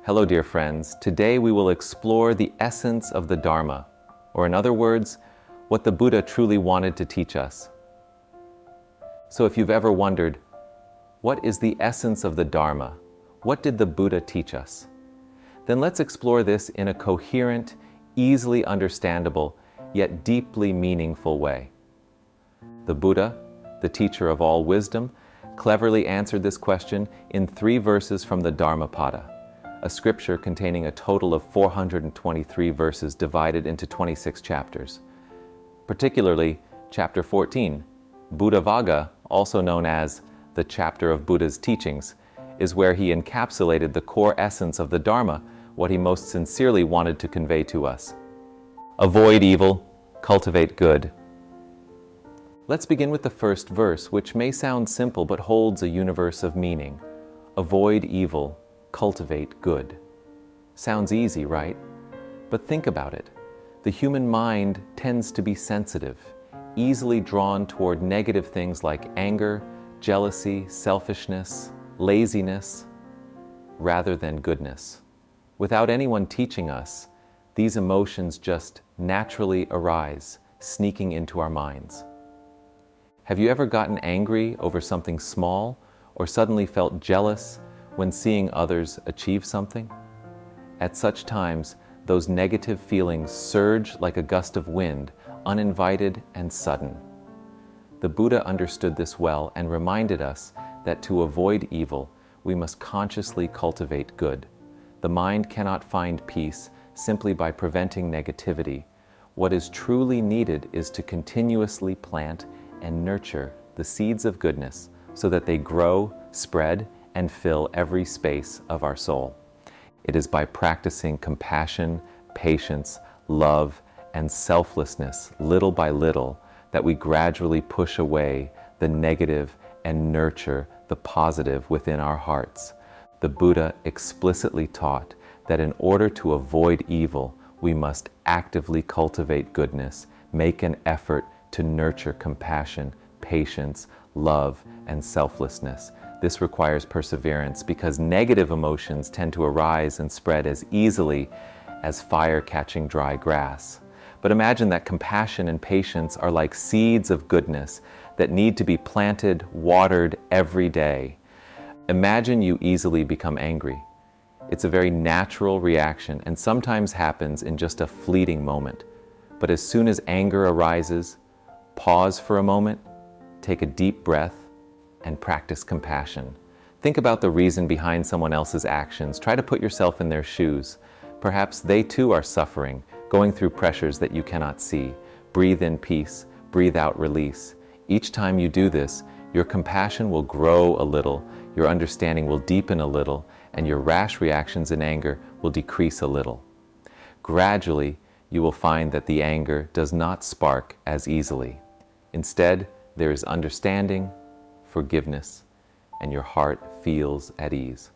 Hello, dear friends. Today we will explore the essence of the Dharma, or in other words, what the Buddha truly wanted to teach us. So if you've ever wondered, what is the essence of the Dharma? What did the Buddha teach us? Then let's explore this in a coherent, easily understandable, yet deeply meaningful way. The Buddha, the teacher of all wisdom, cleverly answered this question in 3 verses from the Dharmapada, a scripture containing a total of 423 verses divided into 26 chapters. Particularly, chapter 14, Buddhavagga, also known as the chapter of Buddha's teachings, is where he encapsulated the core essence of the Dharma, what he most sincerely wanted to convey to us. Avoid evil, cultivate good. Let's begin with the first verse, which may sound simple but holds a universe of meaning. Avoid evil, cultivate good. Sounds easy, right? But think about it. The human mind tends to be sensitive, easily drawn toward negative things like anger, jealousy, selfishness, laziness, rather than goodness. Without anyone teaching us, these emotions just naturally arise, sneaking into our minds. Have you ever gotten angry over something small or suddenly felt jealous when seeing others achieve something? At such times, those negative feelings surge like a gust of wind, uninvited and sudden. The Buddha understood this well and reminded us that to avoid evil, we must consciously cultivate good. The mind cannot find peace simply by preventing negativity. What is truly needed is to continuously plant and nurture the seeds of goodness so that they grow, spread, and fill every space of our soul. It is by practicing compassion, patience, love, and selflessness little by little that we gradually push away the negative and nurture the positive within our hearts. The Buddha explicitly taught that in order to avoid evil, we must actively cultivate goodness, make an effort to nurture compassion, patience, love, and selflessness. This requires perseverance because negative emotions tend to arise and spread as easily as fire catching dry grass. But imagine that compassion and patience are like seeds of goodness that need to be planted, watered every day. Imagine you easily become angry. It's a very natural reaction and sometimes happens in just a fleeting moment. But as soon as anger arises, pause for a moment, take a deep breath, and practice compassion. Think about the reason behind someone else's actions. Try to put yourself in their shoes. Perhaps they too are suffering, going through pressures that you cannot see. Breathe in peace, breathe out release. Each time you do this, your compassion will grow a little, your understanding will deepen a little, and your rash reactions in anger will decrease a little. Gradually, you will find that the anger does not spark as easily. Instead, there is understanding, forgiveness, and your heart feels at ease.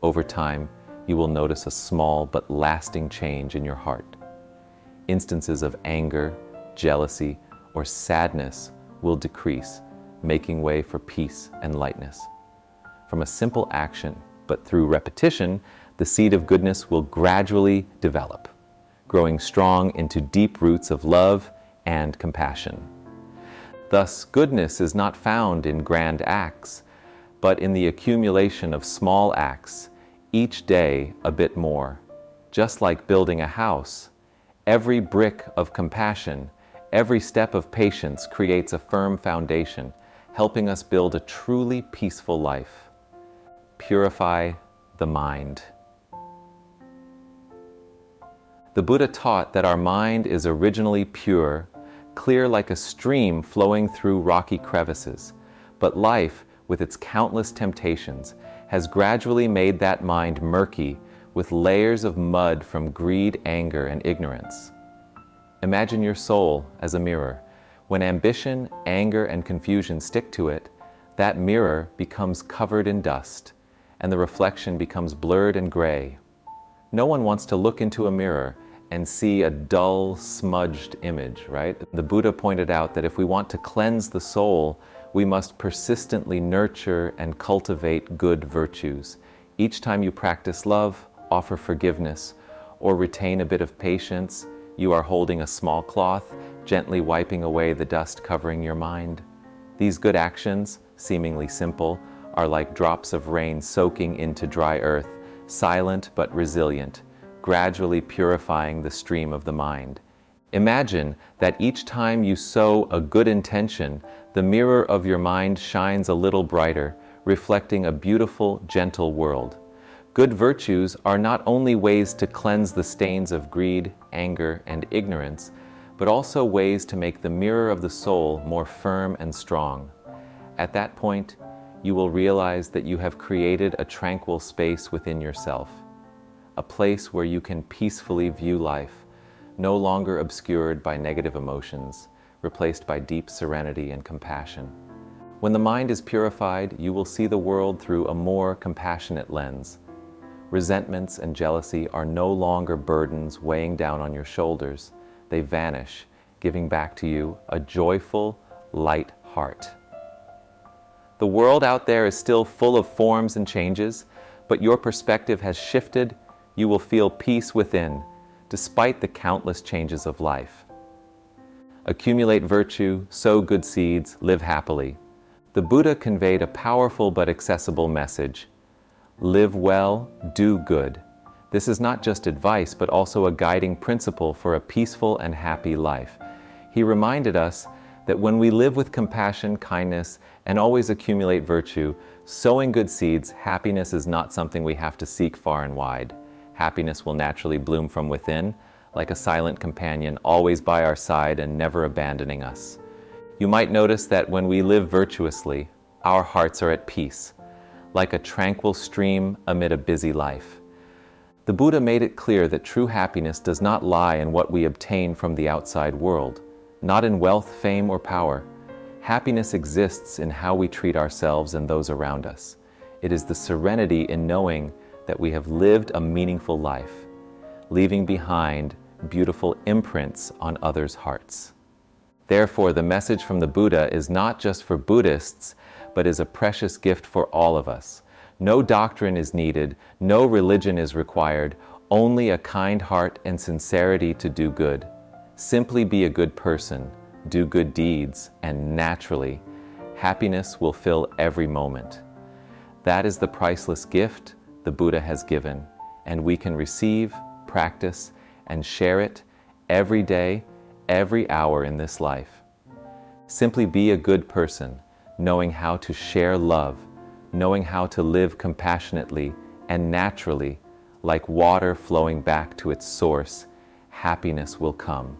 Over time, you will notice a small but lasting change in your heart. Instances of anger, jealousy, or sadness will decrease, making way for peace and lightness. From a simple action, but through repetition, the seed of goodness will gradually develop, growing strong into deep roots of love and compassion. Thus, goodness is not found in grand acts, but in the accumulation of small acts, each day a bit more. Just like building a house, every brick of compassion, every step of patience creates a firm foundation, helping us build a truly peaceful life. Purify the mind. The Buddha taught that our mind is originally pure, clear like a stream flowing through rocky crevices, but life, with its countless temptations, has gradually made that mind murky with layers of mud from greed, anger, and ignorance. Imagine your soul as a mirror. When ambition, anger, and confusion stick to it, that mirror becomes covered in dust, and the reflection becomes blurred and gray. No one wants to look into a mirror and see a dull, smudged image, right? The Buddha pointed out that if we want to cleanse the soul, we must persistently nurture and cultivate good virtues. Each time you practice love, offer forgiveness, or retain a bit of patience, you are holding a small cloth, gently wiping away the dust covering your mind. These good actions, seemingly simple, are like drops of rain soaking into dry earth, silent but resilient, gradually purifying the stream of the mind. Imagine that each time you sow a good intention, the mirror of your mind shines a little brighter, reflecting a beautiful, gentle world. Good virtues are not only ways to cleanse the stains of greed, anger, and ignorance, but also ways to make the mirror of the soul more firm and strong. At that point, you will realize that you have created a tranquil space within yourself, a place where you can peacefully view life, no longer obscured by negative emotions, replaced by deep serenity and compassion. When the mind is purified, you will see the world through a more compassionate lens. Resentments and jealousy are no longer burdens weighing down on your shoulders. They vanish, giving back to you a joyful, light heart. The world out there is still full of forms and changes, but your perspective has shifted. You will feel peace within, despite the countless changes of life. Accumulate virtue, sow good seeds, live happily. The Buddha conveyed a powerful but accessible message. Live well, do good. This is not just advice, but also a guiding principle for a peaceful and happy life. He reminded us that when we live with compassion, kindness, and always accumulate virtue, sowing good seeds, happiness is not something we have to seek far and wide. Happiness will naturally bloom from within, like a silent companion, always by our side and never abandoning us. You might notice that when we live virtuously, our hearts are at peace, like a tranquil stream amid a busy life. The Buddha made it clear that true happiness does not lie in what we obtain from the outside world, not in wealth, fame, or power. Happiness exists in how we treat ourselves and those around us. It is the serenity in knowing that we have lived a meaningful life, leaving behind beautiful imprints on others' hearts. Therefore, the message from the Buddha is not just for Buddhists, but is a precious gift for all of us. No doctrine is needed, no religion is required, only a kind heart and sincerity to do good. Simply be a good person, do good deeds, and naturally, happiness will fill every moment. That is the priceless gift the Buddha has given, and we can receive, practice, and share it every day, every hour in this life. Simply be a good person, knowing how to share love, knowing how to live compassionately and naturally, like water flowing back to its source, happiness will come.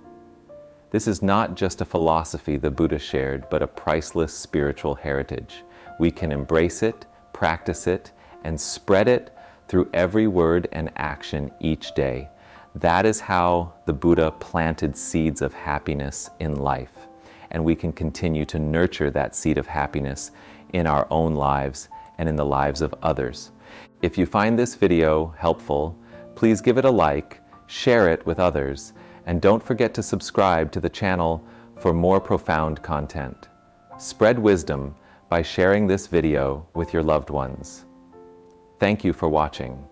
This is not just a philosophy the Buddha shared, but a priceless spiritual heritage. We can embrace it, practice it, and spread it through every word and action each day. That is how the Buddha planted seeds of happiness in life, and we can continue to nurture that seed of happiness in our own lives and in the lives of others. If you find this video helpful, please give it a like, share it with others, and don't forget to subscribe to the channel for more profound content. Spread wisdom by sharing this video with your loved ones. Thank you for watching.